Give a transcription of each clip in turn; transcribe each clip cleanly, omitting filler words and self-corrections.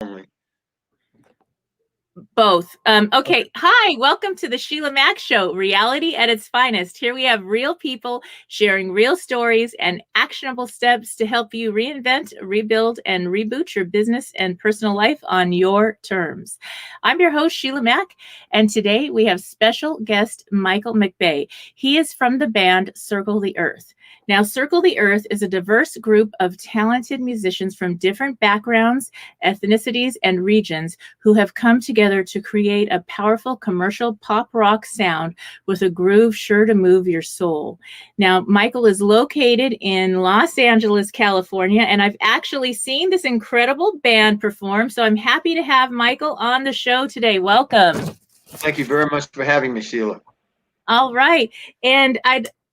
only. Both. Okay. Hi, welcome to the Sheila Mac Show, reality at its finest. Here we have real people sharing real stories and actionable steps to help you reinvent, rebuild, and reboot your business and personal life on your terms. I'm your host, Sheila Mac, and today we have special guest MICHAEL McBay. He is from the band Circle the Earth. Now, Circle the Earth is a diverse group of talented musicians from different backgrounds, ethnicities, and regions who have come together to create a powerful commercial pop rock sound with a groove sure to move your soul. Now, MICHAEL is located in Los Angeles, California, and I've actually seen this incredible band perform, so I'm happy to have MICHAEL on the show today. Welcome. Thank you very much for having me, Sheila. All right. And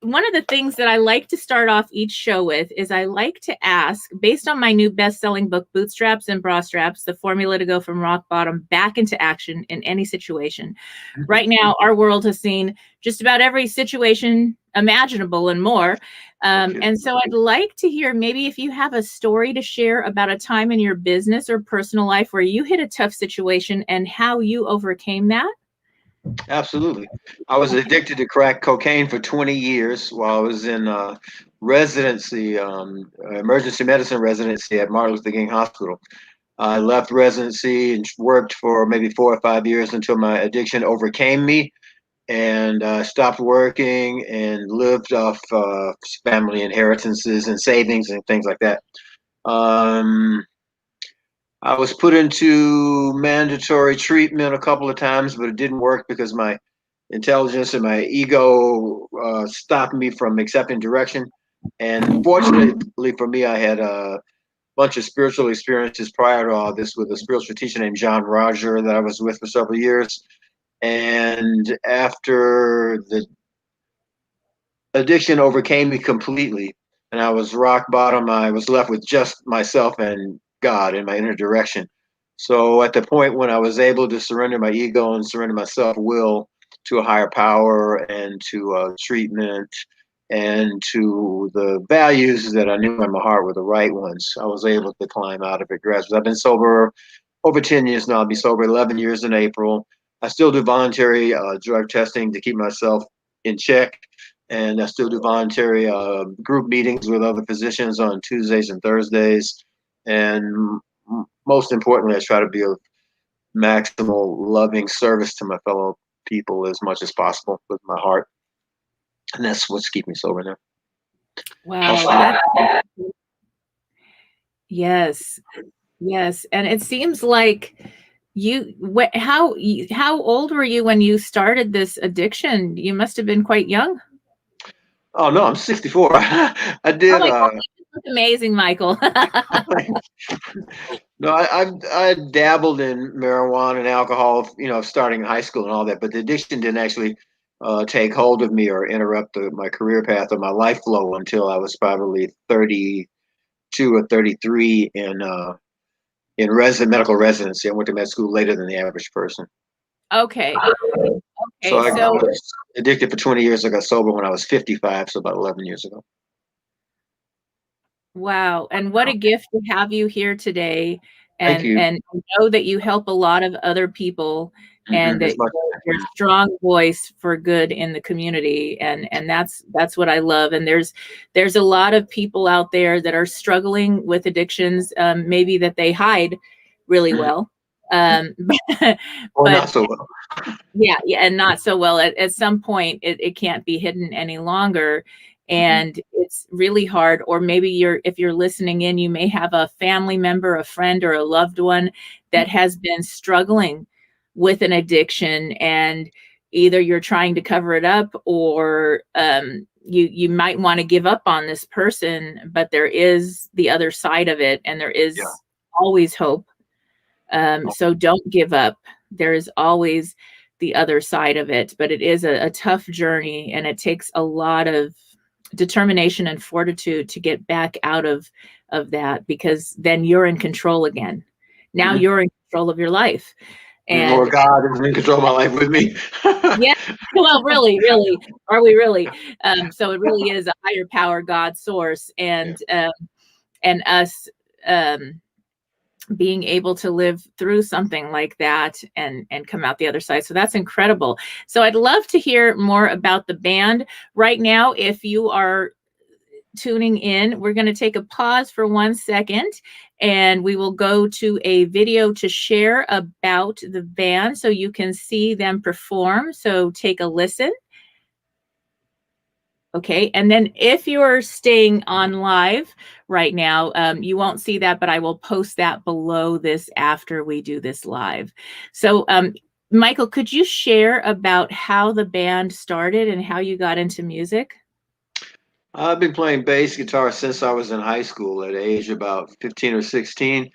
one of the things that I like to start off each show with is I like to ask, based on my new best-selling book, Bootstraps and Bra Straps, the formula to go from rock bottom back into action in any situation. Right now, our world has seen just about every situation imaginable and more. And so I'd like to hear maybe if you have a story to share about a time in your business or personal life where you hit a tough situation and how you overcame that. Absolutely. I was addicted to crack cocaine for 20 years while I was in residency, emergency medicine residency at Martin Luther King Hospital. I left residency and worked for maybe 4 or 5 years until my addiction overcame me, and stopped working and lived off family inheritances and savings and things like that. I was put into mandatory treatment a couple of times, but it didn't work because my intelligence and my ego stopped me from accepting direction. And fortunately for me, I had a bunch of spiritual experiences prior to all this with a spiritual teacher named John Roger that I was with for several years. And after the addiction overcame me completely and I was rock bottom, I was left with just myself and God in my inner direction. So at the point when I was able to surrender my ego and surrender my self-will to a higher power and to treatment and to the values that I knew in my heart were the right ones, I was able to climb out of it gradually. I've been sober over 10 years now. I'll be sober 11 years in April. I still do voluntary drug testing to keep myself in check. And I still do voluntary group meetings with other physicians on Tuesdays and Thursdays. And most importantly, I try to be of maximal loving service to my fellow people as much as possible with my heart. And that's what's keeping me sober now. Wow. Yes. Yes. And it seems like how old were you when you started this addiction? You must have been quite young. Oh, no, I'm 64. I did. Oh my God, you look amazing, MICHAEL. No, I dabbled in marijuana and alcohol, starting in high school and all that, but the addiction didn't actually take hold of me or interrupt my career path or my life flow until I was probably 32 or 33 in medical residency. I went to med school later than the average person. Okay. So I was addicted for 20 years. I got sober when I was 55, so about 11 years ago. Wow. And what a gift to have you here today. And know that you help a lot of other people and that you're a strong voice for good in the community. And that's what I love. And there's a lot of people out there that are struggling with addictions, maybe that they hide really well. But not so well. Yeah, and not so well. At some point, it can't be hidden any longer. And it's really hard. Or maybe if you're listening in, you may have a family member, a friend, or a loved one that has been struggling with an addiction, and either you're trying to cover it up, or you might want to give up on this person, but there is the other side of it, and there is always hope. So don't give up. There is always the other side of it, but it is a tough journey, and it takes a lot of determination and fortitude to get back out of that, because then you're in control again. Now you're in control of your life. And Lord God is in control of my life with me. Yeah, well, really, are we really? So it really is a higher power, God source, and us being able to live through something like that and come out the other side. So that's incredible. So I'd love to hear more about the band right now. If you are tuning in, we're going to take a pause for 1 second and we will go to a video to share about the band so you can see them perform. So take a listen. Okay, and then if you're staying on live right now, you won't see that, but I will post that below this after we do this live. So Michael, could you share about how the band started and how you got into music? I've been playing bass guitar since I was in high school at age about 15 or 16.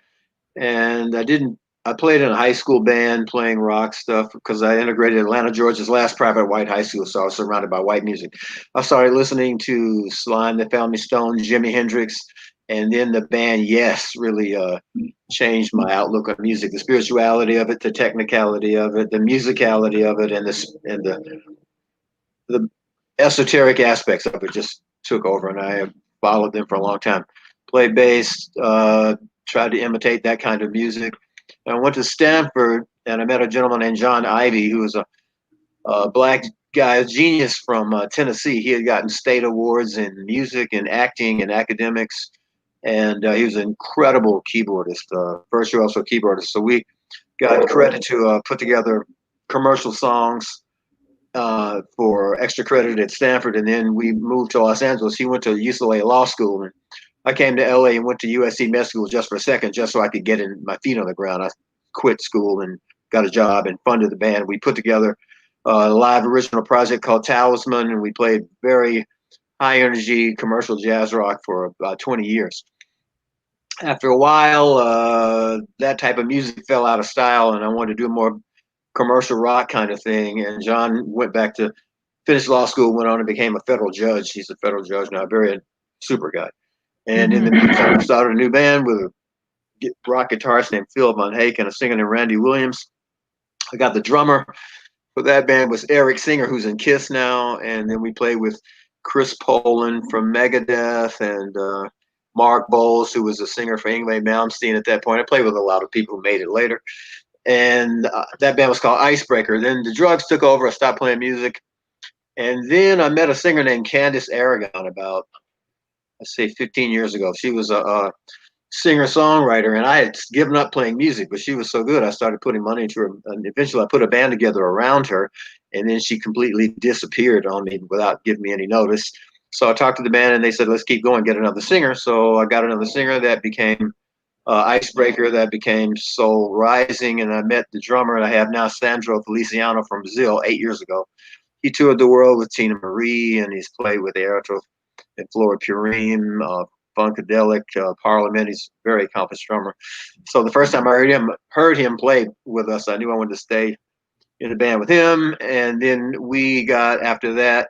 And I played in a high school band playing rock stuff because I integrated Atlanta, Georgia's last private white high school. So I was surrounded by white music. I started listening to Slime, the Family Stone, Jimi Hendrix, and then the band Yes really changed my outlook on music, the spirituality of it, the technicality of it, the musicality of it, and the esoteric aspects of it just took over, and I followed them for a long time. Played bass, tried to imitate that kind of music. And I went to Stanford, and I met a gentleman named John Ivey, who was a black guy, a genius from Tennessee. He had gotten state awards in music and acting and academics, and he was an incredible keyboardist, virtuoso keyboardist. So we got credit to put together commercial songs for extra credit at Stanford, and then we moved to Los Angeles. He went to UCLA Law School, and I came to LA and went to USC Med School just for a second, just so I could get my feet on the ground. I quit school and got a job and funded the band. We put together a live original project called Talisman, and we played very high energy commercial jazz rock for about 20 years. After a while, that type of music fell out of style, and I wanted to do more commercial rock kind of thing. And John went back to finish law school, went on and became a federal judge. He's a federal judge now, very super guy. And in the meantime, I started a new band with a rock guitarist named Phil Von Hake and a singer named Randy Williams. I got the drummer for that band was Eric Singer, who's in Kiss now. And then we played with Chris Poland from Megadeth and Mark Bowles, who was a singer for Yngwie Malmsteen at that point. I played with a lot of people who made it later. And that band was called Icebreaker. Then the drugs took over. I stopped playing music. And then I met a singer named Candice Aragon about, let's say, 15 years ago. She was a singer-songwriter, and I had given up playing music, but she was so good, I started putting money into her. And eventually I put a band together around her, and then she completely disappeared on me without giving me any notice. So I talked to the band, and they said, let's keep going, get another singer. So I got another singer that became Icebreaker, that became Soul Rising, and I met the drummer, and I have now Sandro Feliciano from Brazil 8 years ago. He toured the world with Tina Marie, and he's played with Aerosmith and Flora Purim, Funkadelic, Parliament. He's a very accomplished drummer. So the first time I heard him play with us, I knew I wanted to stay in the band with him. And then we got, after that,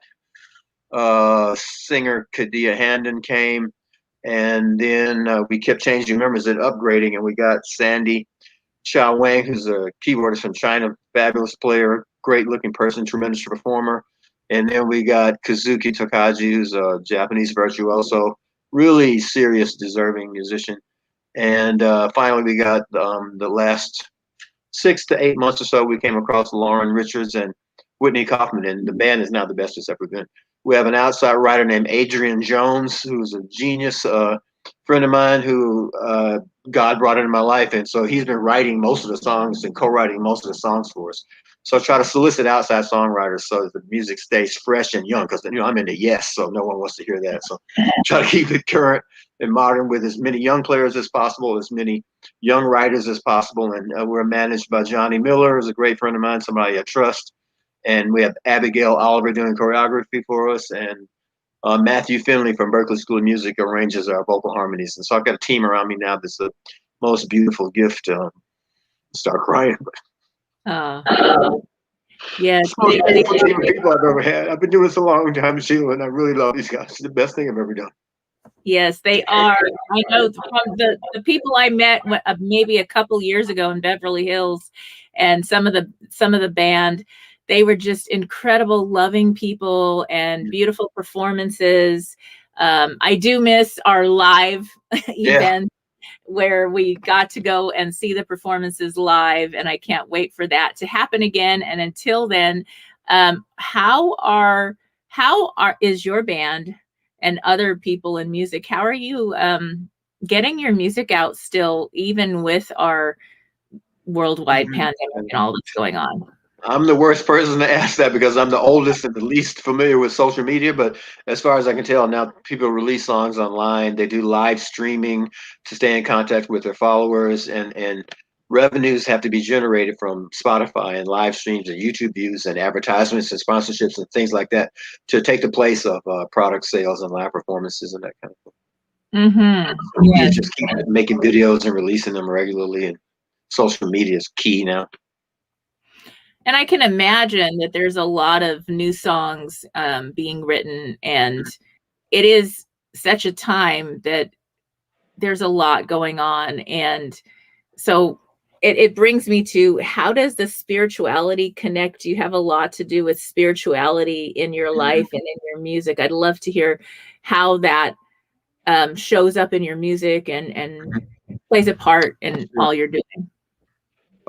singer Kadia Handon came. And then we kept changing members and upgrading, and we got Sandy Chao Wang, who's a keyboardist from China, fabulous player, great looking person, tremendous performer. And then we got Kazuki Tokaji, who's a Japanese virtuoso, really serious, deserving musician. And finally, we got the last 6 to 8 months or so, we came across Lauren Richards and Whitney Kaufman, and the band is now the best it's ever been. We have an outside writer named Adrian Jones, who's a genius, friend of mine who God brought into my life. And so he's been writing most of the songs and co-writing most of the songs for us. So I try to solicit outside songwriters so that the music stays fresh and young, because I'm into Yes, so no one wants to hear that. So try to keep it current and modern with as many young players as possible, as many young writers as possible. And we're managed by Johnny Miller, who's a great friend of mine, somebody I trust. And we have Abigail Oliver doing choreography for us, and Matthew Finley from Berklee School of Music arranges our vocal harmonies. And so I've got a team around me now that's the most beautiful gift. Start crying. Yes. Most beautiful team of people I've ever had. I've been doing this a long time, Sheila, and I really love these guys. It's the best thing I've ever done. Yes, they are. I know from the people I met maybe a couple years ago in Beverly Hills, and some of the band, they were just incredible, loving people and beautiful performances. I do miss our live events where we got to go and see the performances live, and I can't wait for that to happen again. And until then, is your band and other people in music, how are you getting your music out still, even with our worldwide pandemic and all that's going on? I'm the worst person to ask that because I'm the oldest and the least familiar with social media. But as far as I can tell, now people release songs online. They do live streaming to stay in contact with their followers, and revenues have to be generated from Spotify and live streams and YouTube views and advertisements and sponsorships and things like that to take the place of product sales and live performances and that kind of thing. Mm-hmm. So you just keep making videos and releasing them regularly, and social media is key now. And I can imagine that there's a lot of new songs being written, and it is such a time that there's a lot going on. And so it brings me to, how does the spirituality connect? You have a lot to do with spirituality in your life and in your music. I'd love to hear how that shows up in your music and plays a part in all you're doing.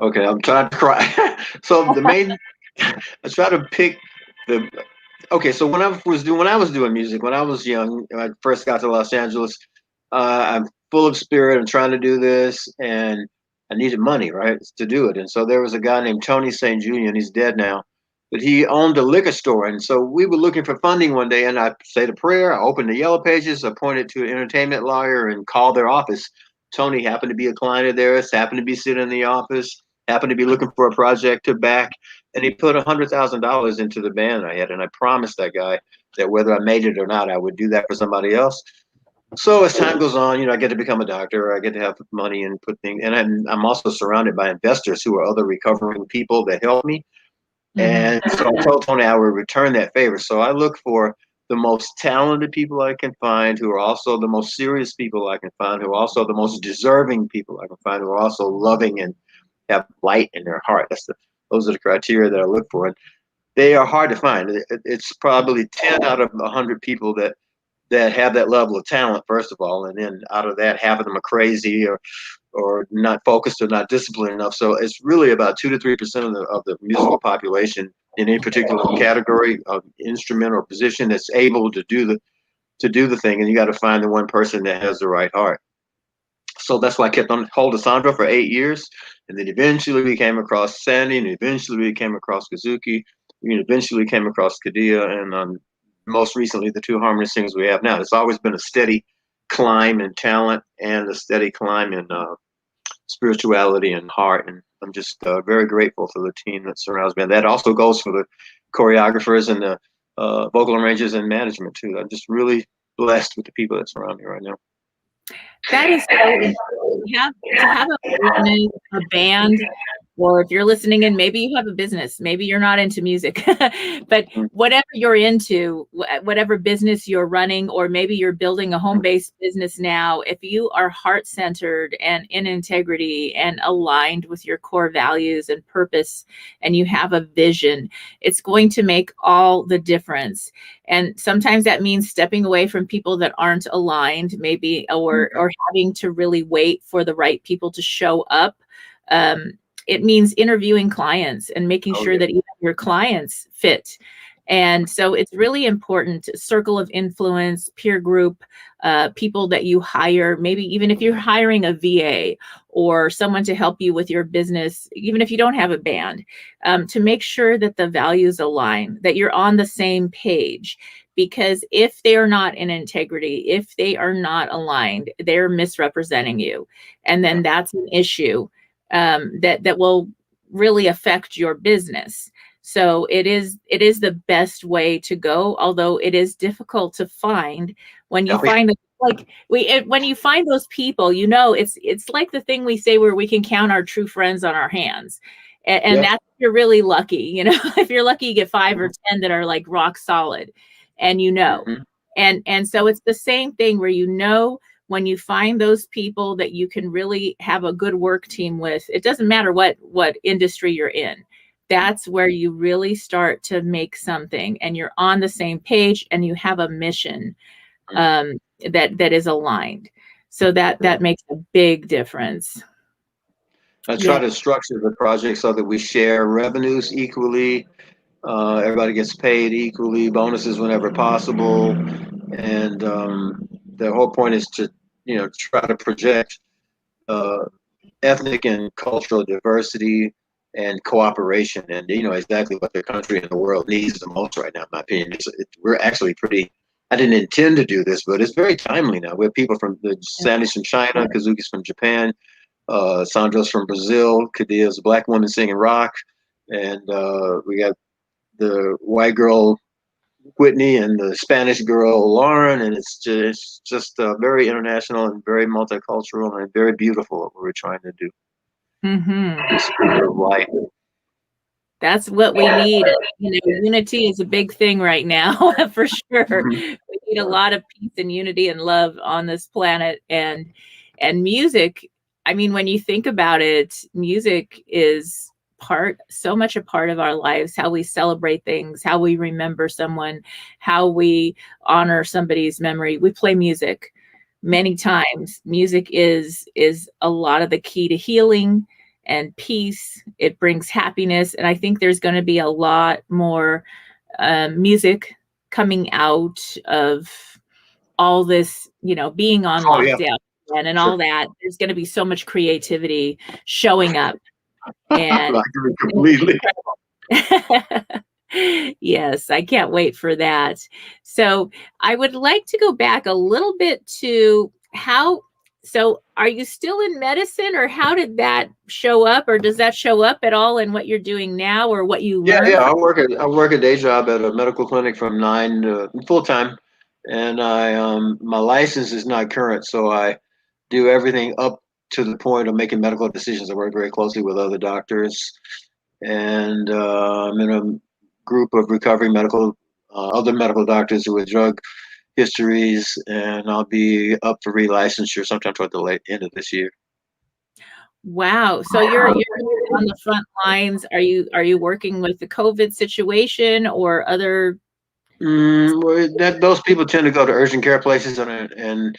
Okay, I'm trying to cry. So I try to pick so when I was doing music, when I was young, when I first got to Los Angeles, I'm full of spirit. I'm trying to do this, and I needed money, right, to do it. And so there was a guy named Tony St. Julian. He's dead now, but he owned a liquor store. And so we were looking for funding one day, and I said a prayer. I opened the Yellow Pages, appointed to an entertainment lawyer, and called their office. Tony happened to be a client of theirs, happened to be sitting in the office, happened to be looking for a project to back, and he put $100,000 into the band I had. And I promised that guy that whether I made it or not, I would do that for somebody else. So as time goes on, I get to become a doctor. I get to have money and put things, and I'm also surrounded by investors who are other recovering people that help me. And so I told Tony I would return that favor. So I look for the most talented people I can find, who are also the most serious people I can find, who are also the most deserving people I can find, who are also loving and have light in their heart. Those are the criteria that I look for. And they are hard to find. It's probably 10 out of 100 people that have that level of talent, first of all, and then out of that, half of them are crazy or not focused or not disciplined enough. So it's really about 2 to 3% of the musical population in any particular category of instrument or position that's able to do the thing, and you got to find the one person that has the right heart. So that's why I kept on holding Sandra for 8 years, and then eventually we came across Sandy, and eventually we came across Kazuki, and eventually came across Kadia, and most recently the 2 harmony singers we have now. It's always been a steady climb in talent and a steady climb in spirituality and heart, and I'm just very grateful for the team that surrounds me. And that also goes for the choreographers and the vocal arrangers and management too. I'm just really blessed with the people that surround me right now. That is so important. To have a business, a band, or if you're listening in, maybe you have a business, maybe you're not into music, but whatever you're into, whatever business you're running, or maybe you're building a home-based business now, if you are heart-centered and in integrity and aligned with your core values and purpose, and you have a vision, it's going to make all the difference. And sometimes that means stepping away from people that aren't aligned, maybe, or having to really wait for the right people to show up. It means interviewing clients and making sure that even your clients fit. And so it's really important, circle of influence, peer group, people that you hire, maybe even if you're hiring a VA or someone to help you with your business, even if you don't have a band, to make sure that the values align, that you're on the same page. Because if they are not in integrity, if they are not aligned, they're misrepresenting you. And then that's an issue that will really affect your business. So it is the best way to go, although it is difficult to find. When you find when you find those people, it's like the thing we say where we can count our true friends on our hands. And that's if you're really lucky. If you're lucky, you get 5 or 10 that are like rock solid, and and so it's the same thing where when you find those people that you can really have a good work team with, it doesn't matter what industry you're in. That's where you really start to make something, and you're on the same page, and you have a mission that is aligned. So that makes a big difference. I try to structure the project so that we share revenues equally. Everybody gets paid equally, bonuses whenever possible, and the whole point is to, try to project uh, ethnic and cultural diversity and cooperation, and exactly what the country and the world needs the most right now. In my opinion, we're actually pretty. I didn't intend to do this, but it's very timely now. We have people from the Sandys from China, Kazuki's from Japan, Sandra's from Brazil, Kadia's a black woman singing rock, and we got the white girl Whitney and the Spanish girl Lauren, and it's just very international and very multicultural and very beautiful what we're trying to do. Light. That's what we need. Unity is a big thing right now, for sure. We need a lot of peace and unity and love on this planet, and music. I mean, when you think about it, music is so much a part of our lives, how we celebrate things, how we remember someone, how we honor somebody's memory. We play music many times. Music is a lot of the key to healing and peace. It brings happiness. And I think there's going to be a lot more music coming out of all this, being on lockdown and all that. There's going to be so much creativity showing up. And I agree completely. Yes, I can't wait for that. So I would like to go back a little bit to so are you still in medicine, or how did that show up, or does that show up at all in what you're doing now, or what you learned? Yeah, I work a day job at a medical clinic from 9 to full time, and my license is not current, so I do everything up to the point of making medical decisions. I work very closely with other doctors, and I'm in a group of recovering other medical doctors who have drug histories, and I'll be up for relicensure sometime toward the end of this year. Wow. So you're on the front lines. Are you working with the COVID situation or other? Those people tend to go to urgent care places, and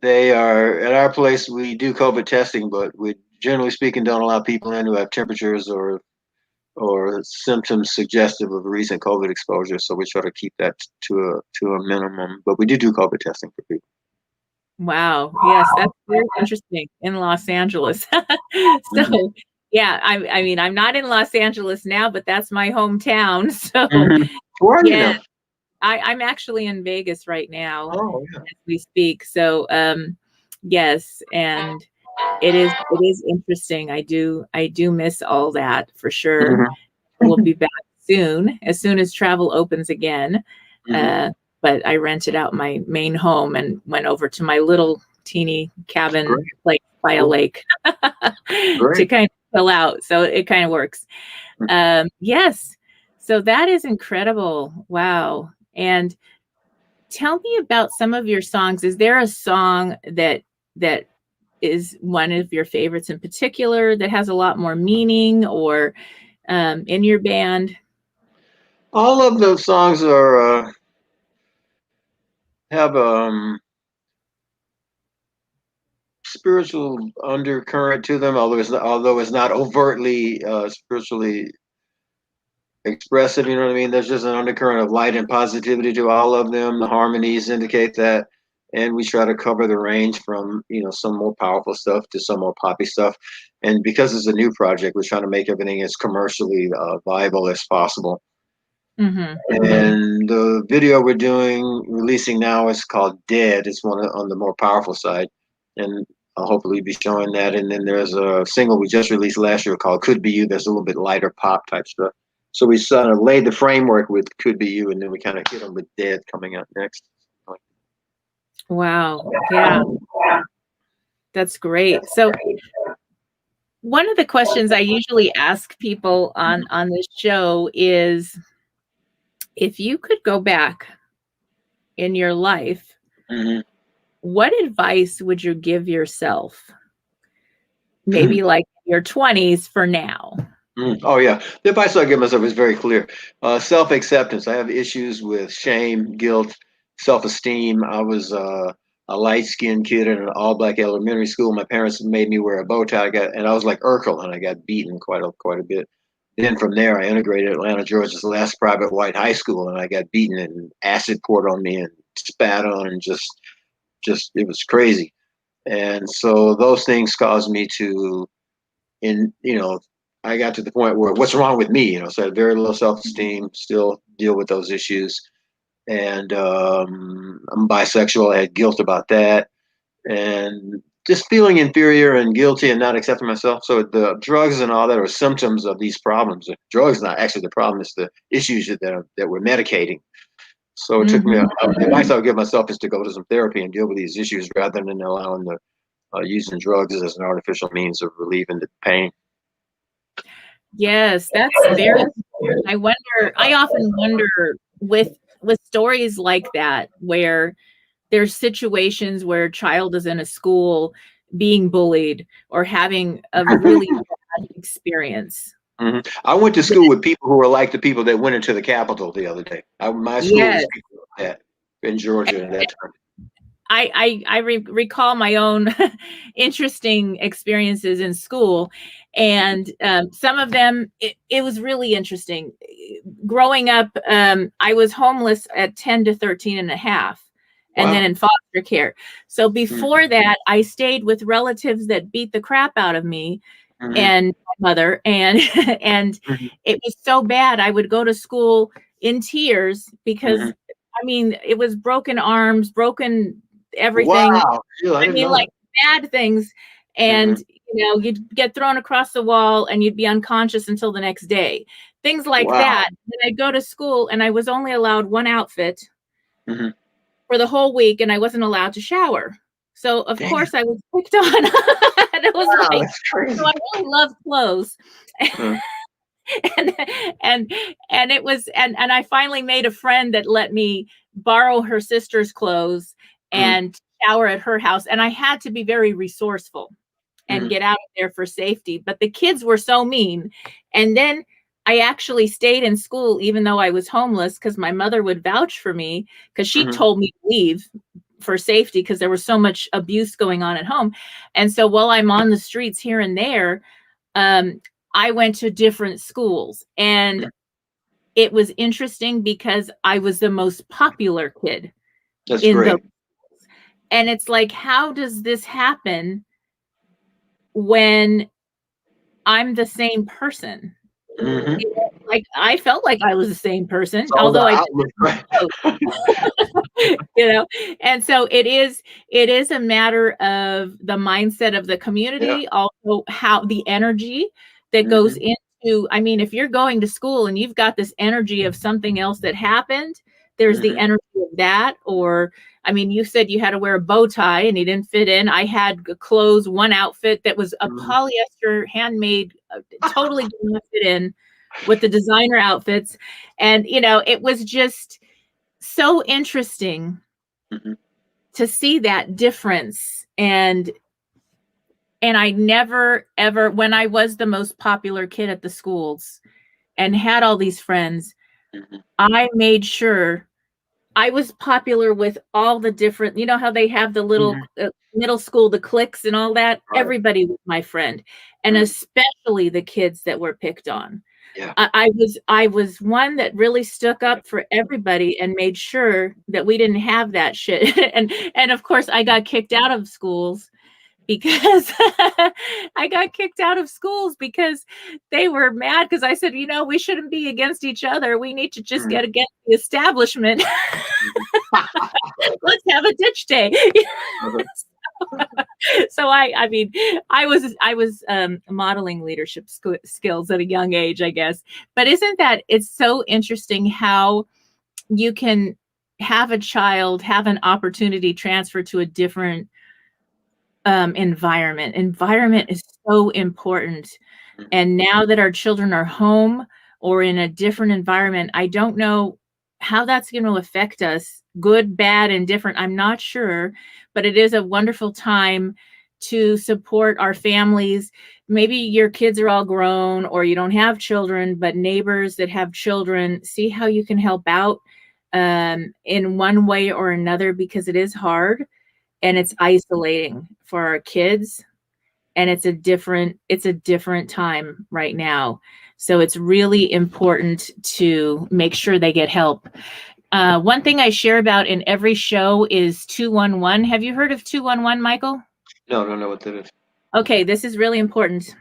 they are at our place. We do COVID testing, but we generally speaking don't allow people in who have temperatures or symptoms suggestive of recent COVID exposure. So we try to keep that to a minimum. But we do COVID testing for people. Wow. Yes, that's very interesting in Los Angeles. So yeah, I mean, I'm not in Los Angeles now, but that's my hometown. So Where are you now? I'm actually in Vegas right now as we speak. So yes, and it is interesting. I do miss all that for sure. We'll be back soon as travel opens again. But I rented out my main home and went over to my little teeny cabin place by a lake to kind of chill out. So it kind of works. Yes. So that is incredible. Wow. And tell me about some of your songs. Is there a song that is one of your favorites in particular that has a lot more meaning, or in your band? All of the songs are have spiritual undercurrent to them, although it's not overtly spiritually expressive. You know what I mean? There's just an undercurrent of light and positivity to all of them. The harmonies indicate that, and we try to cover the range from some more powerful stuff to some more poppy stuff. And because it's a new project, we're trying to make everything as commercially viable as possible. And the video we're releasing now is called Dead. It's one on the more powerful side, and I'll hopefully be showing that. And then there's a single we just released last year called Could Be You. There's a little bit lighter pop type stuff. So we sort of laid the framework with Could Be You, and then we kind of hit them with Dead coming up next. Wow. Yeah. That's great. So one of the questions I usually ask people on this show is, if you could go back in your life, what advice would you give yourself? Maybe like your 20s for now. Oh, yeah. The advice I give myself is very clear. Self-acceptance. I have issues with shame, guilt, self-esteem. I was a light-skinned kid in an all-black elementary school. My parents made me wear a bow tie, and I was like Urkel, and I got beaten quite a bit. Then from there, I integrated Atlanta, Georgia's last private white high school, and I got beaten and acid poured on me and spat on, and just it was crazy. And so those things caused me to, I got to the point where what's wrong with me? So I had very low self-esteem, still deal with those issues. And I'm bisexual. I had guilt about that, and just feeling inferior and guilty and not accepting myself. So the drugs and all that are symptoms of these problems. The drugs not actually the problem; it's the issues that we're medicating. So it took me. The advice I would give myself is to go to some therapy and deal with these issues rather than allowing the using drugs as an artificial means of relieving the pain. Yes, that's very. I often wonder with stories like that, where there's situations where a child is in a school being bullied or having a really bad experience. Mm-hmm. I went to school with people who were like the people that went into the Capitol the other day. My school was people like that in Georgia at that time. I recall my own interesting experiences in school, and some of them, it was really interesting. Growing up, I was homeless at 10 to 13 and a half, and then in foster care. So before that, I stayed with relatives that beat the crap out of me and my mother, and it was so bad. I would go to school in tears because, I mean, it was broken arms, broken everything. Wow. I mean, like bad things. And, you'd get thrown across the wall and you'd be unconscious until the next day. Things like that. Then I'd go to school and I was only allowed one outfit for the whole week, and I wasn't allowed to shower. So of course I was picked on. And it was that's crazy. So I really love clothes. and it was, and I finally made a friend that let me borrow her sister's clothes and shower at her house. And I had to be very resourceful and get out of there for safety. But the kids were so mean. And then I actually stayed in school, even though I was homeless, because my mother would vouch for me, because she told me to leave for safety because there was so much abuse going on at home. And so while I'm on the streets here and there, I went to different schools, and it was interesting because I was the most popular kid. That's great. And it's like, how does this happen when I'm the same person? Like, I felt like I was the same person, although I didn't. And so it is a matter of the mindset of the community, also how the energy that goes into, I mean, if you're going to school and you've got this energy of something else that happened, there's the energy of that. Or, I mean, you said you had to wear a bow tie and you didn't fit in. I had clothes, one outfit that was a polyester handmade, totally didn't fit in with the designer outfits. And, it was just so interesting to see that difference. And I never, ever, when I was the most popular kid at the schools and had all these friends, I made sure I was popular with all the different, how they have the little middle school, the cliques and all that. Everybody was my friend, and especially the kids that were picked on. I was one that really stuck up for everybody and made sure that we didn't have that shit. and of course I got kicked out of schools because they were mad because I said, we shouldn't be against each other. We need to just get against the establishment. Let's have a ditch day. So I mean, I was modeling leadership skills at a young age, I guess. But it's so interesting how you can have a child have an opportunity transfer to a different environment. Environment is so important. And now that our children are home or in a different environment, I don't know how that's going to affect us, good, bad, and different. I'm not sure, but it is a wonderful time to support our families. Maybe your kids are all grown or you don't have children, but neighbors that have children, see how you can help out in one way or another, because it is hard. and it's isolating for our kids. And it's a different time right now. So it's really important to make sure they get help. One thing I share about in every show is 211. Have you heard of 211, Michael? No, I don't know what that is. Okay, this is really important.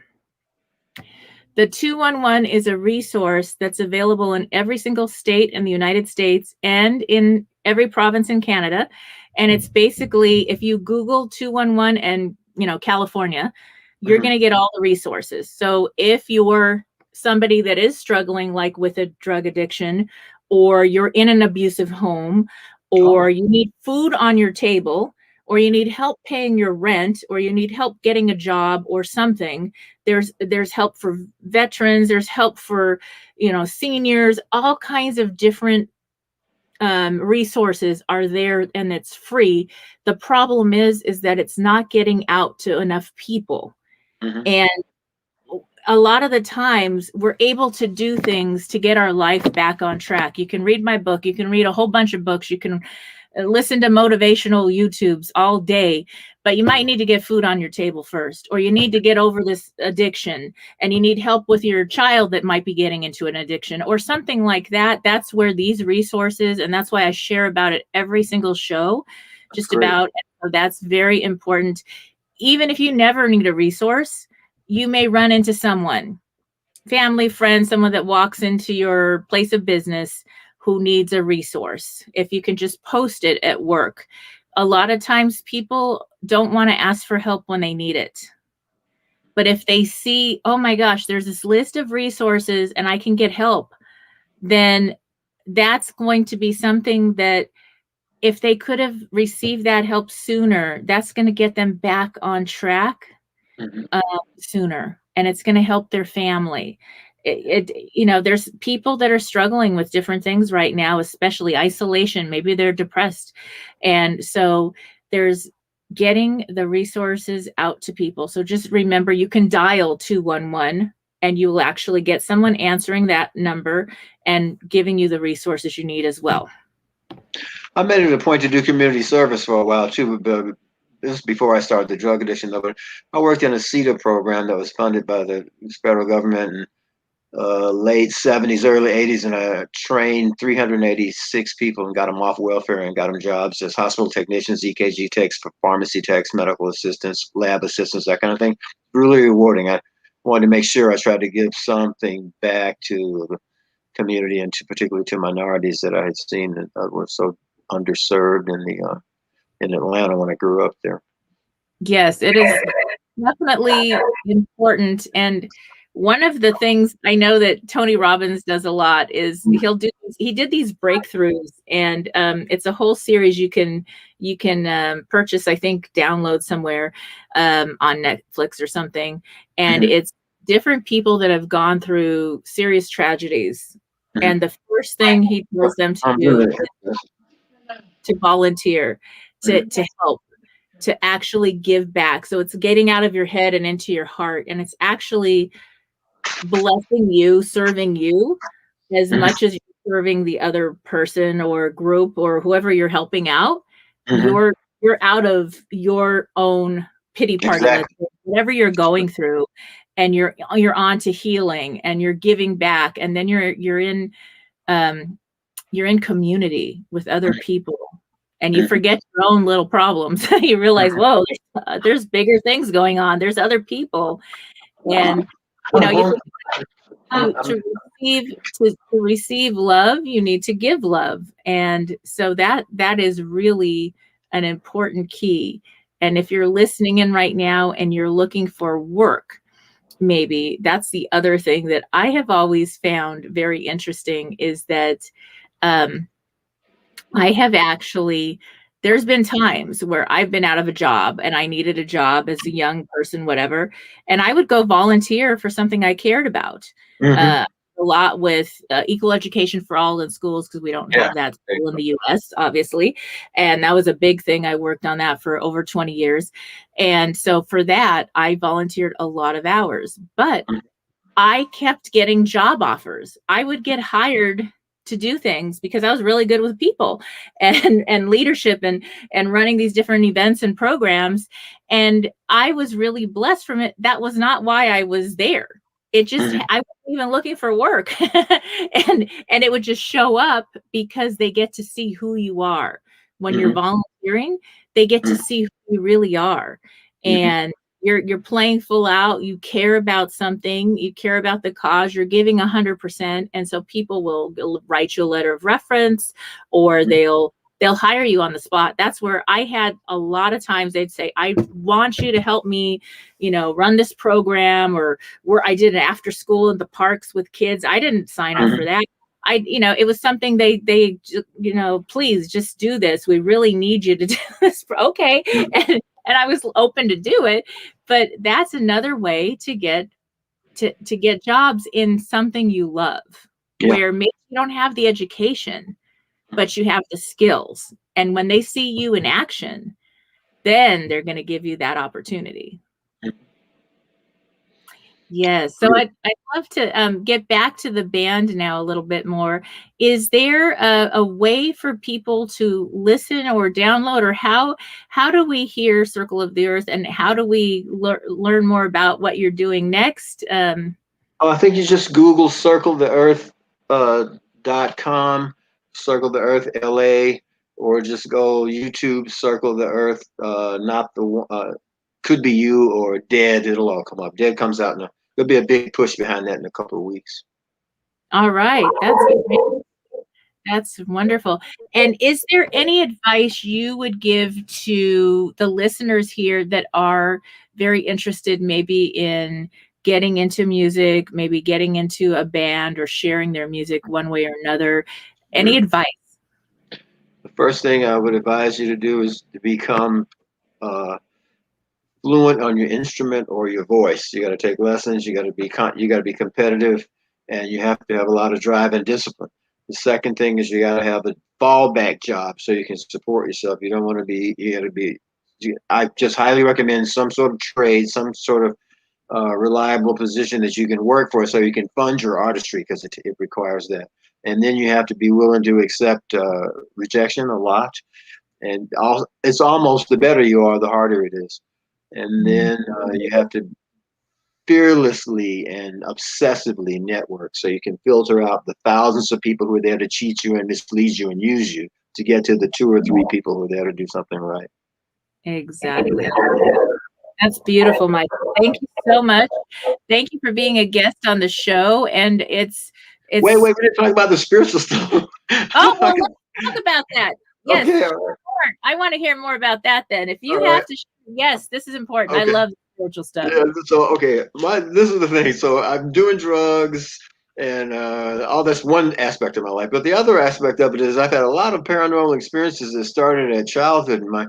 The 211 is a resource that's available in every single state in the United States and in every province in Canada. And it's basically, if you Google 211 and, California, you're going to get all the resources. So if you're somebody that is struggling, like with a drug addiction, or you're in an abusive home, or you need food on your table, or you need help paying your rent, or you need help getting a job or something, there's help for veterans, there's help for, seniors, all kinds of different resources are there, and it's free. The problem is that it's not getting out to enough people. And a lot of the times we're able to do things to get our life back on track. You can read my book, you can read a whole bunch of books, you can listen to motivational YouTubes all day, but you might need to get food on your table first, or you need to get over this addiction, and you need help with your child that might be getting into an addiction or something like that. That's where these resources, and that's why I share about it every single show, just about. So that's very important. Even if you never need a resource, you may run into someone, family, friend, someone that walks into your place of business who needs a resource. If you can just post it at work. A lot of times people don't want to ask for help when they need it. But if they see, oh my gosh, there's this list of resources and I can get help, then that's going to be something that if they could have received that help sooner, that's going to get them back on track sooner, and it's going to help their family. There's people that are struggling with different things right now, especially isolation. Maybe they're depressed. And so there's getting the resources out to people. So just remember, you can dial 211 and you will actually get someone answering that number and giving you the resources you need as well. I made it a point to do community service for a while too, but this is before I started the drug addiction though. But I worked in a CETA program that was funded by the federal government in late 70s, early 80s, and I trained 386 people and got them off welfare and got them jobs as hospital technicians, EKG techs, pharmacy techs, medical assistants, lab assistants, that kind of thing. Really rewarding. I wanted to make sure I tried to give something back to the community, and particularly to minorities that I had seen that were so underserved in Atlanta when I grew up there. Yes, it is definitely important. And one of the things I know that Tony Robbins does a lot is he did these breakthroughs, and it's a whole series you can purchase, I think, download somewhere on Netflix or something. And it's different people that have gone through serious tragedies. And the first thing he tells them to do is to volunteer, to help, to actually give back. So it's getting out of your head and into your heart. And it's actually blessing you, serving you as much as you're serving the other person or group or whoever you're helping out. You're out of your own pity party, whatever you're going through, and you're on to healing, and you're giving back, and then you're in community with other people, and you forget your own little problems. You realize, whoa, there's bigger things going on. There's other people, and to receive love, you need to give love, and so that is really an important key. And if you're listening in right now and you're looking for work, maybe that's the other thing that I have always found very interesting is that I have actually, there's been times where I've been out of a job and I needed a job as a young person, whatever, and I would go volunteer for something I cared about. A lot with equal education for all in schools, because we don't have that school in the US, obviously. And that was a big thing. I worked on that for over 20 years. And so for that, I volunteered a lot of hours, but I kept getting job offers. I would get hired to do things because I was really good with people and leadership and running these different events and programs. And I was really blessed from it. That was not why I was there. It just, Mhm. I wasn't even looking for work. and it would just show up because they get to see who you are. When you're Mhm. volunteering, they get to Mhm. see who you really are. Mhm. And you're playing full out. You care about something. You care about the cause. You're giving 100%. And so people will write you a letter of reference, or they'll hire you on the spot. That's where I had a lot of times they'd say, I want you to help me, run this program, or where I did an after school in the parks with kids. I didn't sign up for Mhm. that. It was something they, please just do this. We really need you to do this. Okay. And I was open to do it, but that's another way to get jobs in something you love, Yeah. where maybe you don't have the education, but you have the skills. And when they see you in action, then they're going to give you that opportunity. Yes. So I'd love to get back to the band now a little bit more. Is there a way for people to listen or download, or how do we hear Circle of the Earth, and how do we learn more about what you're doing next? Oh, I think you just Google circletheearth.com, Circle the Earth LA, or just go YouTube Circle the Earth, not the one, could be you or Dead. It'll all come up. Dead comes out now. There'll be a big push behind that in a couple of weeks. All right. That's wonderful. And is there any advice you would give to the listeners here that are very interested maybe in getting into music, maybe getting into a band or sharing their music one way or another? Any advice? The first thing I would advise you to do is to become uh, fluent on your instrument or your voice. You got to take lessons. You got to be competitive, and you have to have a lot of drive and discipline. The second thing is you got to have a fallback job so you can support yourself. You don't want to be. You got to be. I just highly recommend some sort of trade, some sort of reliable position that you can work for, so you can fund your artistry, because it requires that. And then you have to be willing to accept rejection a lot. And it's almost the better you are, the harder it is. And Mm. then you have to fearlessly and obsessively network, so you can filter out the thousands of people who are there to cheat you and mislead you and use you to get to the 2 or 3 people who are there to do something right. Exactly. That's beautiful, Mike. Thank you so much. Thank you for being a guest on the show. And Wait, it's we didn't talk about the spiritual stuff. oh, well, let's talk about that. Yes, Okay, I want to hear more about that then. If you all have right, to, yes, this is important. I okay. love the spiritual stuff. Yeah, so okay, this is the thing. So I'm doing drugs and all that's one aspect of my life, but the other aspect of it is I've had a lot of paranormal experiences that started at childhood. And my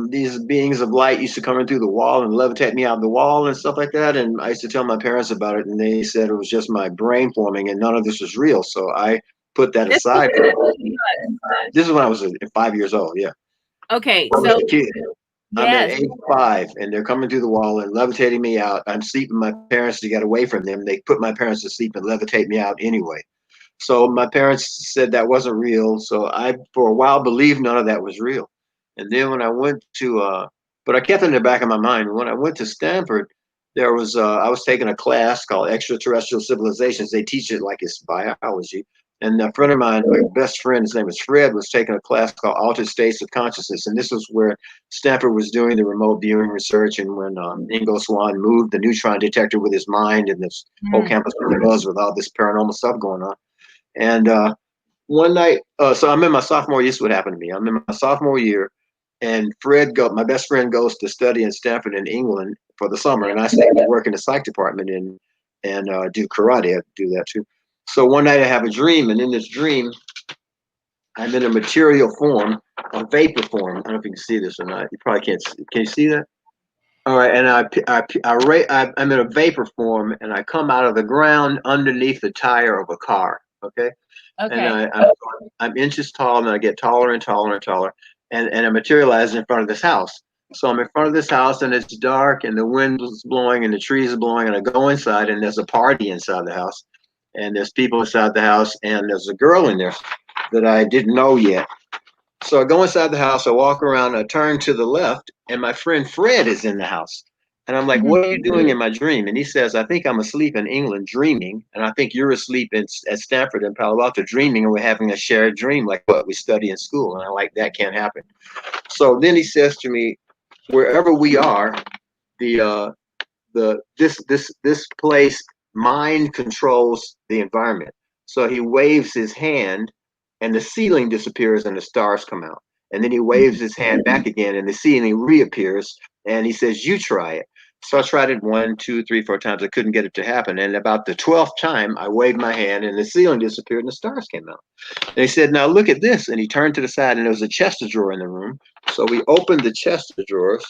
these beings of light used to come in through the wall and levitate me out of the wall and stuff like that. And I used to tell my parents about it, and they said it was just my brain forming and none of this was real. So I put that This aside. This is when I was 5 years old. Yeah, okay, I was so a kid. I'm at yes, age 5, and they're coming through the wall and levitating me out. I'm sleeping my parents to get away from them. They put my parents to sleep and levitate me out anyway. So my parents said that wasn't real. So I, for a while, believed none of that was real. And then when I went to, but I kept it in the back of my mind. When I went to Stanford, there was, I was taking a class called Extraterrestrial Civilizations. They teach it like it's biology. And a friend of mine, my best friend, his name is Fred, was taking a class called Altered States of Consciousness. And this was where Stanford was doing the remote viewing research. And when Ingo Swann moved the neutron detector with his mind, and this whole mm, campus was buzz with all this paranormal stuff going on. And one night, so I'm in my sophomore year. This is what happened to me. I'm in my sophomore year, and my best friend, goes to study in Stanford in England for the summer, and I stay to work in the psych department and do karate. I do that too. So one night I have a dream, and in this dream, I'm in a material form, a vapor form. I don't know if you can see this or not. You probably can't. Can you see that? All right, and I'm in a vapor form, and I come out of the ground underneath the tire of a car. Okay. And okay. I'm inches tall, and I get taller and taller and taller, and I materialize in front of this house. So I'm in front of this house, and it's dark, and the wind is blowing, and the trees are blowing, and I go inside, and there's a party inside the house, and there's people inside the house, and there's a girl in there that I didn't know yet. So I go inside the house, I walk around, I turn to the left, and my friend Fred is in the house. And I'm like, what are you doing in my dream? And he says, I think I'm asleep in England dreaming, and I think you're asleep at Stanford and Palo Alto dreaming, and we're having a shared dream like what we study in school. And I'm like, that can't happen. So then he says to me, wherever we are, this place, mind controls the environment. So he waves his hand, and the ceiling disappears and the stars come out. And then he waves his hand back again, and the ceiling reappears. And he says, you try it. So I tried it 1, 2, 3, 4 times. I couldn't get it to happen. And about the 12th time, I waved my hand, and the ceiling disappeared, and the stars came out. And he said, now look at this. And he turned to the side, and there was a chest of drawers in the room. So we opened the chest of drawers.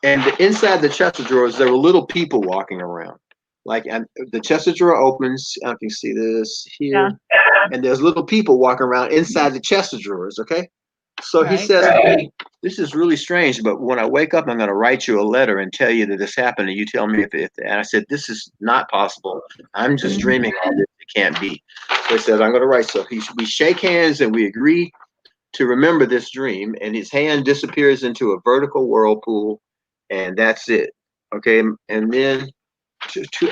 And inside the chest of drawers, there were little people walking around. Like, and the chest of drawer opens. I can see this here. Yeah. And there's little people walking around inside the chest of drawers, okay? So he says, hey, this is really strange, but when I wake up, I'm going to write you a letter and tell you that this happened, and you tell me if and I said, this is not possible. I'm just dreaming all this. It can't be. So he said, I'm going to write. So we shake hands, and we agree to remember this dream, and his hand disappears into a vertical whirlpool, and that's it, okay? And then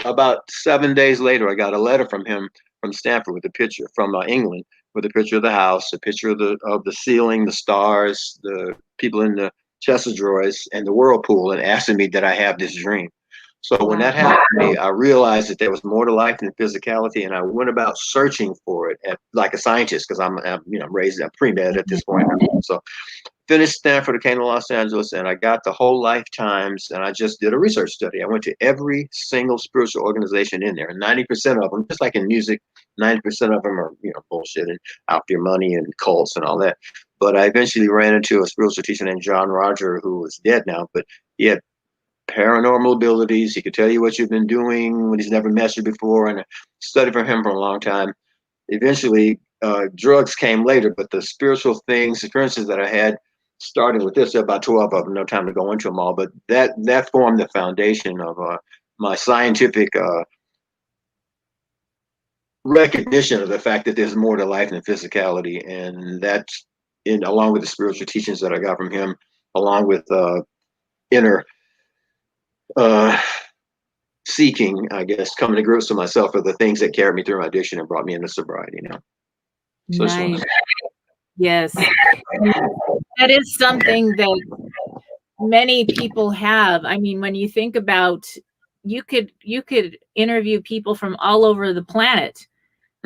about 7 days later, I got a letter from him from Stanford with a picture from England, with a picture of the house, a picture of the ceiling, the stars, the people in the chest of drawers, and the whirlpool, and asking me that I have this dream. So when that happened to me, I realized that there was more to life than physicality, and I went about searching for it like a scientist, because I'm raised at pre-med at this point. So finished Stanford, I came to Los Angeles, and I got the whole lifetimes, and I just did a research study. I went to every single spiritual organization in there, and 90% of them, just like in music, 90% of them are, bullshit and out for your money and cults and all that. But I eventually ran into a spiritual teacher named John Roger, who is dead now, but he had paranormal abilities. He could tell you what you've been doing when he's never met you before, and I studied for him for a long time. Eventually, drugs came later, but the spiritual experiences that I had, starting with this, about 12 of them, no time to go into them all, but that formed the foundation of my scientific recognition of the fact that there's more to life than physicality, and that's along with the spiritual teachings that I got from him, along with inner seeking, I guess, coming to grips with myself are the things that carried me through my addiction and brought me into sobriety. So nice. Yes, that is something that many people have. I mean, when you think about, you could interview people from all over the planet,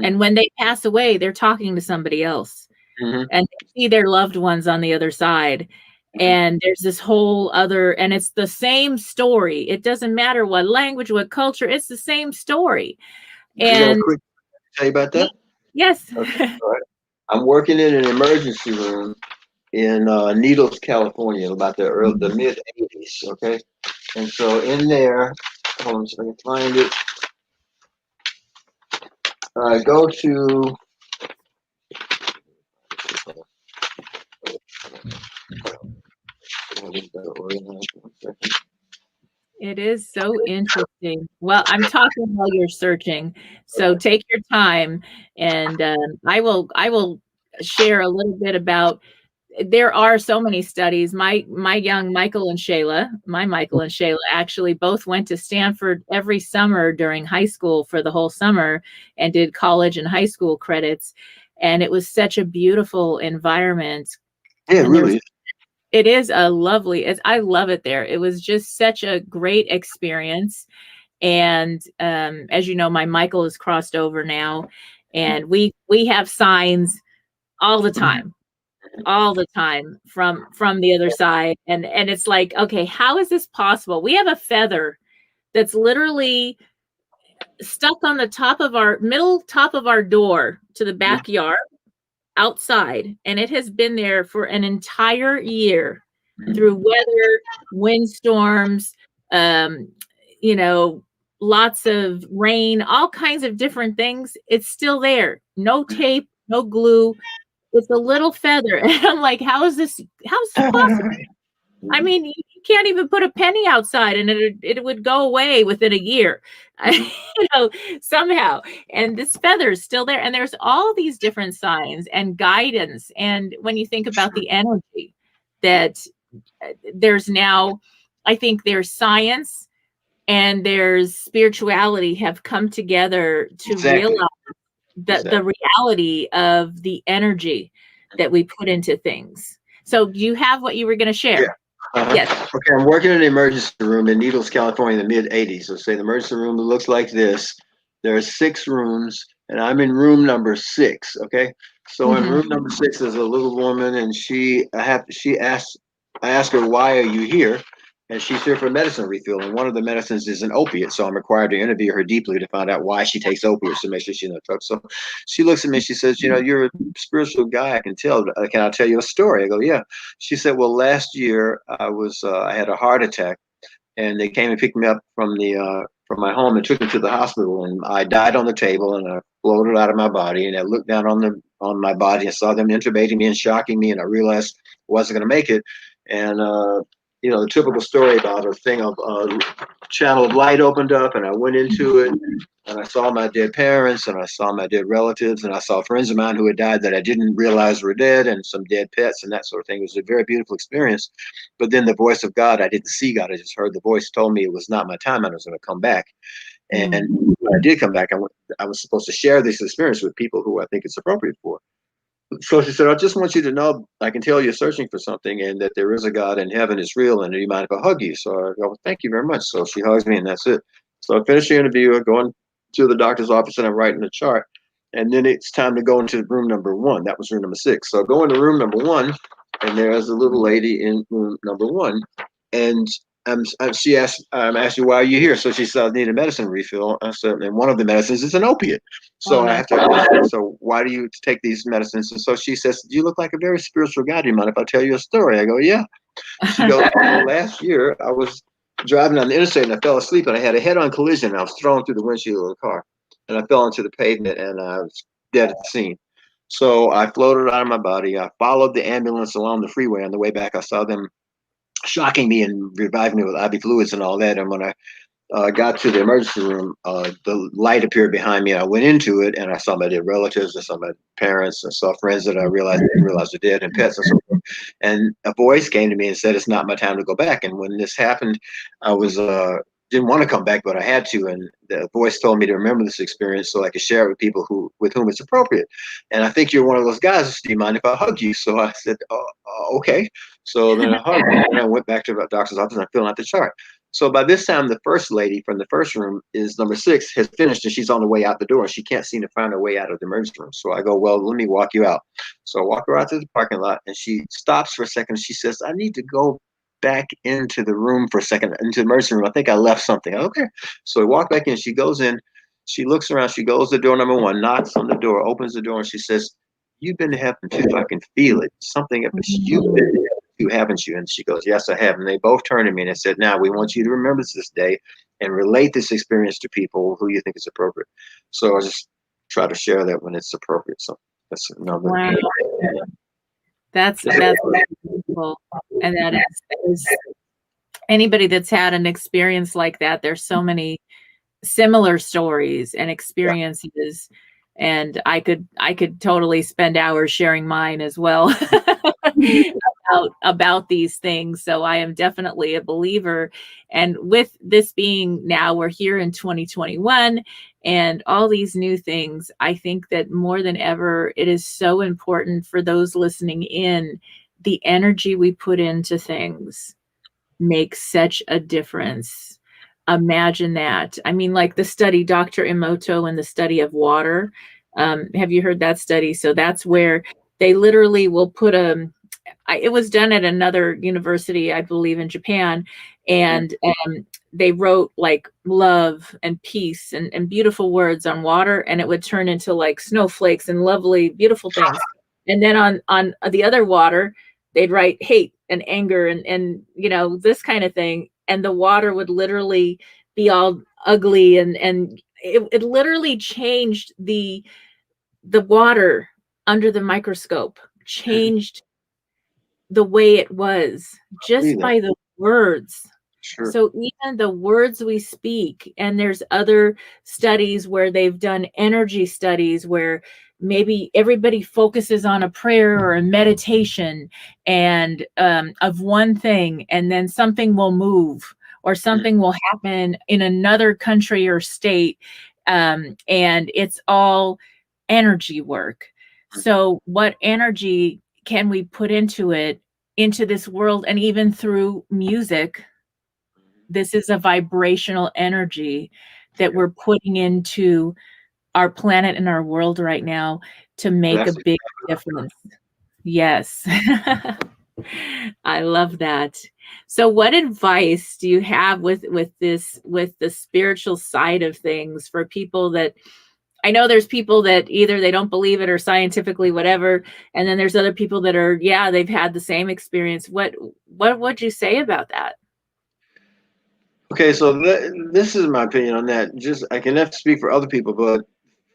and when they pass away, they're talking to somebody else, and they see their loved ones on the other side. And there's this whole other, and it's the same story. It doesn't matter what language, what culture, it's the same story. And quick tell you about that? Yes. Okay. All right. I'm working in an emergency room in Needles, California, about the mid 80s. Okay. And so in there, hold on so I can find it. I go to It is so interesting. Well, I'm talking while you're searching, so take your time, and I will share a little bit about. There are so many studies. My Michael and Sheila actually both went to Stanford every summer during high school for the whole summer, and did college and high school credits, and it was such a beautiful environment. Yeah, really. It is a lovely, I love it there. It was just such a great experience. And as you know, my Michael is crossed over now, and we have signs all the time from the other side. And it's like, okay, how is this possible? We have a feather that's literally stuck on the top of our door to the backyard outside, and it has been there for an entire year through weather, windstorms, lots of rain, all kinds of different things. It's still there. No tape, no glue. It's a little feather. And I'm like, how is this possible? I mean, you can't even put a penny outside and it would go away within a year, you know, somehow. And this feather's still there. And there's all these different signs and guidance. And when you think about the energy that there's now, I think there's science and there's spirituality have come together to realize the reality of the energy that we put into things. So do you have what you were going to share? Yeah. Yes. Okay, I'm working in the emergency room in Needles, California, in the mid-'80s. So say the emergency room looks like this. There are 6 rooms, and I'm in room number 6. Okay, so in room number 6 is a little woman, and I asked her, "Why are you here?" And she's here for a medicine refill, and one of the medicines is an opiate. So I'm required to interview her deeply to find out why she takes opiates to make sure she's not drugs. So she looks at me, she says, "You know, you're a spiritual guy. I can tell. Can I tell you a story?" I go, "Yeah." She said, "Well, last year I had a heart attack, and they came and picked me up from my home and took me to the hospital, and I died on the table, and I floated out of my body, and I looked down on my body and saw them intubating me and shocking me, and I realized I wasn't going to make it." And you know, the typical story about a thing of channel of light opened up, and I went into it, and I saw my dead parents, and I saw my dead relatives, and I saw friends of mine who had died that I didn't realize were dead, and some dead pets and that sort of thing. It was a very beautiful experience. But then the voice of God, I didn't see God, I just heard the voice, told me it was not my time and I was going to come back. And when I did come back, I was supposed to share this experience with people who I think it's appropriate for. So she said, "I just want you to know, I can tell you're searching for something and that there is a God in heaven, is real, and do you mind if I hug you?" So I go, "Well, thank you very much." So she hugs me, and that's it. So I finished the interview, I go into the doctor's office, and I'm writing the chart. And then it's time to go into room number 1. That was room number 6. So I go into room number 1, and there's a little lady in room number 1. And she asked, "I'm asking, why are you here?" So she said, "I need a medicine refill." I said, "And one of the medicines is an opiate." So I have to ask her, "So why do you take these medicines?" And so she says, "You look like a very spiritual guy. Do you mind if I tell you a story?" I go, "Yeah." She goes, "Well, last year I was driving on the interstate and I fell asleep, and I had a head-on collision. I was thrown through the windshield of the car, and I fell into the pavement, and I was dead at the scene. So I floated out of my body. I followed the ambulance along the freeway. On the way back, I saw them shocking me and reviving me with IV fluids and all that. And when I got to the emergency room, the light appeared behind me, and I went into it, and I saw my dead relatives, I saw my parents, I saw friends that I didn't realize were dead, and pets and so forth. And a voice came to me and said, "It's not my time to go back." And when this happened, I was didn't want to come back, but I had to. And the voice told me to remember this experience so I could share it with people with whom it's appropriate. And I think you're one of those guys. Do you mind if I hug you? So I said, "Okay." So then I hugged her, and I went back to the doctor's office, and I filled out the chart. So by this time, the first lady from the first room is number 6, has finished, and she's on the way out the door. She can't seem to find her way out of the emergency room. So I go, "Well, let me walk you out." So I walk her out to the parking lot, and she stops for a second. She says, "I need to go back into the room for a second, into the emergency room. I think I left something." Okay. So we walk back in. She goes in. She looks around. She goes to door number 1, knocks on the door, opens the door, and she says, "You've been to heaven too. I can feel it. Something up. You've been to heaven too, haven't you?" And she goes, "Yes, I have." And they both turned to me and they said, "Now we want you to remember this day and relate this experience to people who you think is appropriate." So I just try to share that when it's appropriate. So that's another. Wow. That's beautiful. And that is anybody that's had an experience like that. There's so many similar stories and experiences, and I could totally spend hours sharing mine as well about these things. So I am definitely a believer. And with this being now, we're here in 2021 and all these new things, I think that more than ever, it is so important for those listening in, the energy we put into things makes such a difference. Imagine that. I mean, like the study, Dr. Emoto, and the study of water. Have you heard that study? So that's where they literally will put it was done at another university, I believe in Japan. And they wrote like love and peace and beautiful words on water, and it would turn into like snowflakes and lovely, beautiful things. And then on the other water, they'd write hate and anger and you know, this kind of thing. And the water would literally be all ugly, and it literally changed the water under the microscope, changed the way it was believe just that. by the words. Sure. So even the words we speak, and there's other studies where they've done energy studies where maybe everybody focuses on a prayer or a meditation and of one thing, and then something will move or something will happen in another country or state, and it's all energy work. So what energy can we put into it, into this world? And even through music, this is a vibrational energy that we're putting into our planet and our world right now to make a That's big difference. Yes. I love that. So what advice do you have with the spiritual side of things for people that, I know there's people that either they don't believe it or scientifically whatever, and then there's other people that are, yeah, they've had the same experience. What would you say about that? okay. So this is my opinion on that. Just I can never speak for other people, but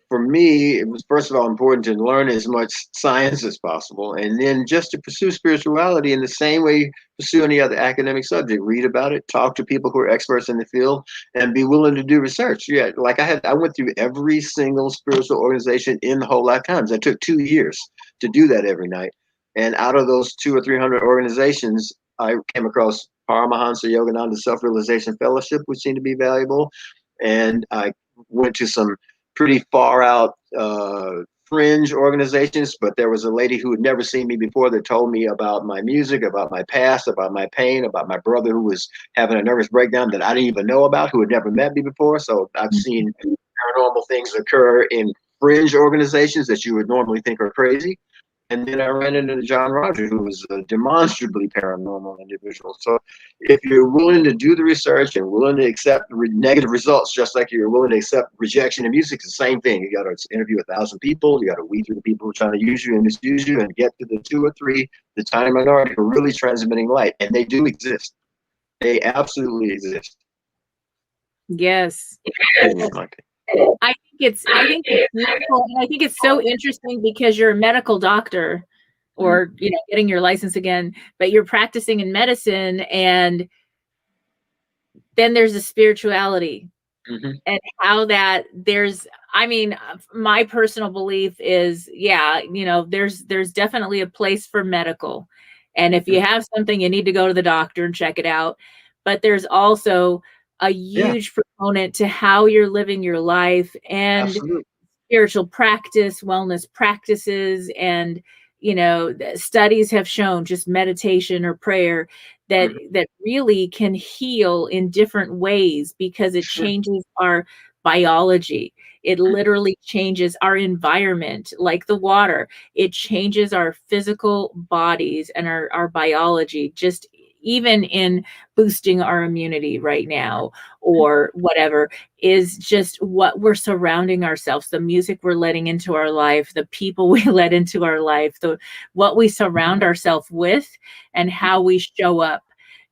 for me, it was first of all important to learn as much science as possible, and then just to pursue spirituality in the same way you pursue any other academic subject. Read about it, talk to people who are experts in the field, and be willing to do research. Yeah, like I went through every single spiritual organization in the whole lifetimes. It took 2 years to do that every night, and out of those 200 or 300 organizations, I came across Paramahansa Yogananda Self Realization Fellowship, which seemed to be valuable, and I went to some pretty far out fringe organizations, but there was a lady who had never seen me before that told me about my music, about my past, about my pain, about my brother who was having a nervous breakdown that I didn't even know about, who had never met me before. So I've seen paranormal things occur in fringe organizations that you would normally think are crazy. And then I ran into John Roger, who was a demonstrably paranormal individual. So if you're willing to do the research and willing to accept negative results, just like you're willing to accept rejection in music, it's the same thing. You got to interview 1,000 people. You got to weed through the people who are trying to use you and misuse you, and get to the 2 or 3, the tiny minority who are really transmitting light. And they do exist. They absolutely exist. Yes. I think it's beautiful, and I think it's so interesting because you're a medical doctor, or getting your license again, but you're practicing in medicine, and then there's a spirituality, and how that my personal belief is, there's definitely a place for medical, and if you have something, you need to go to the doctor and check it out, but there's also a huge proponent to how you're living your life, and Absolutely. spiritual practice, wellness practices, and studies have shown just meditation or prayer that really can heal in different ways, because it changes our biology. It literally changes our environment, like the water. It changes our physical bodies and our biology, just even in boosting our immunity right now, or whatever, is just what we're surrounding ourselves, the music we're letting into our life, the people we let into our life, what we surround ourselves with, and how we show up.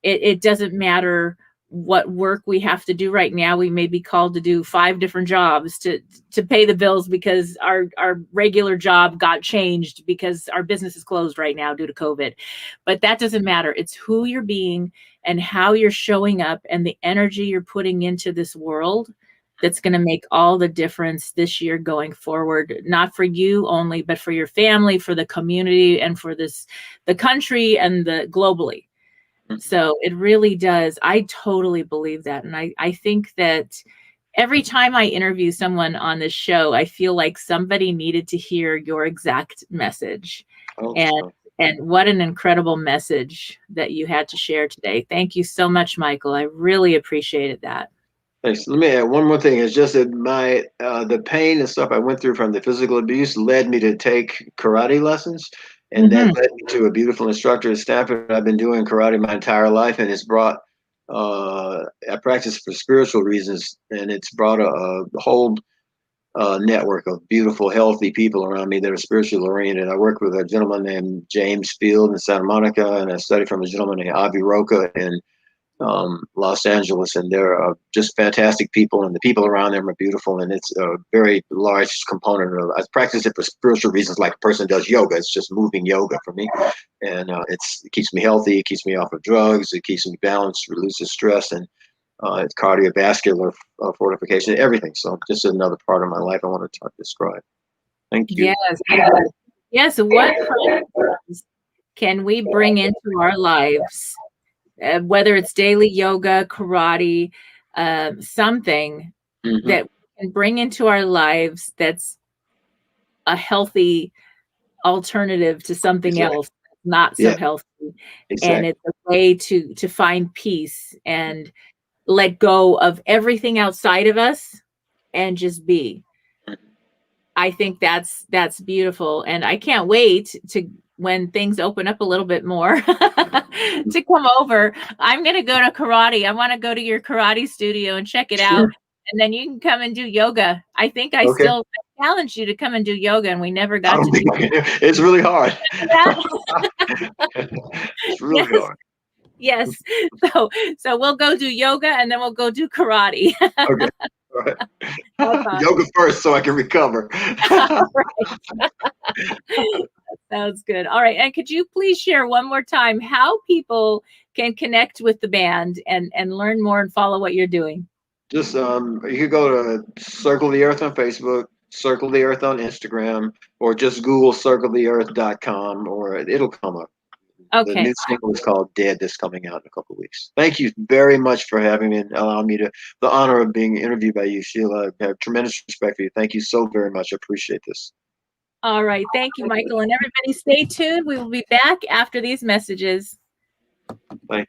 It doesn't matter what work we have to do right now. We may be called to do 5 different jobs to pay the bills, because our regular job got changed because our business is closed right now due to COVID. But that doesn't matter. It's who you're being and how you're showing up and the energy you're putting into this world that's going to make all the difference this year going forward, not for you only, but for your family, for the community, and for the country, and the globally. So it really does. I totally believe that. And I think that every time I interview someone on this show, I feel like somebody needed to hear your exact message. And what an incredible message that you had to share today. Thank you so much, Michael. I really appreciated that. Thanks. Let me add one more thing. It's just that the pain and stuff I went through from the physical abuse led me to take karate lessons, and that led me to a beautiful instructor at Stanford. I've been doing karate my entire life, and it's brought I practice for spiritual reasons, and it's brought a whole network of beautiful, healthy people around me that are spiritually oriented. I work with a gentleman named James Field in Santa Monica, and I study from a gentleman named Avi Roca in Los Angeles, and they're just fantastic people, and the people around them are beautiful, and it's a very large component of. I practice it for spiritual reasons, like a person does yoga. It's just moving yoga for me, and it keeps me healthy, it keeps me off of drugs, it keeps me balanced, reduces stress, and it's cardiovascular fortification, everything. So just another part of my life I want to describe. Thank you. Yes. Yes. What practices can we bring into our lives, whether it's daily yoga, karate, something that we can bring into our lives that's a healthy alternative to something else not so healthy. And it's a way to find peace and let go of everything outside of us and just be. I think that's beautiful, and I can't wait to, when things open up a little bit more, to come over. I'm going to go to karate. I want to go to your karate studio and check it out. And then you can come and do yoga. I think I still challenged you to come and do yoga, and we never got to do it. It's really hard. It's really hard. Yes. So we'll go do yoga, and then we'll go do karate. Okay. All right. Yoga first so I can recover. That sounds good. All right. And could you please share one more time how people can connect with the band and learn more and follow what you're doing? Just you could go to Circle the Earth on Facebook, Circle the Earth on Instagram, or just Google circletheearth.com, or it'll come up. Okay. The new single is called Dead, that's coming out in a couple of weeks. Thank you very much for having me and allowing me the honor of being interviewed by you, Sheila. I have tremendous respect for you. Thank you so very much. I appreciate this. All right. Thank you, Michael. And everybody stay tuned. We will be back after these messages. Bye.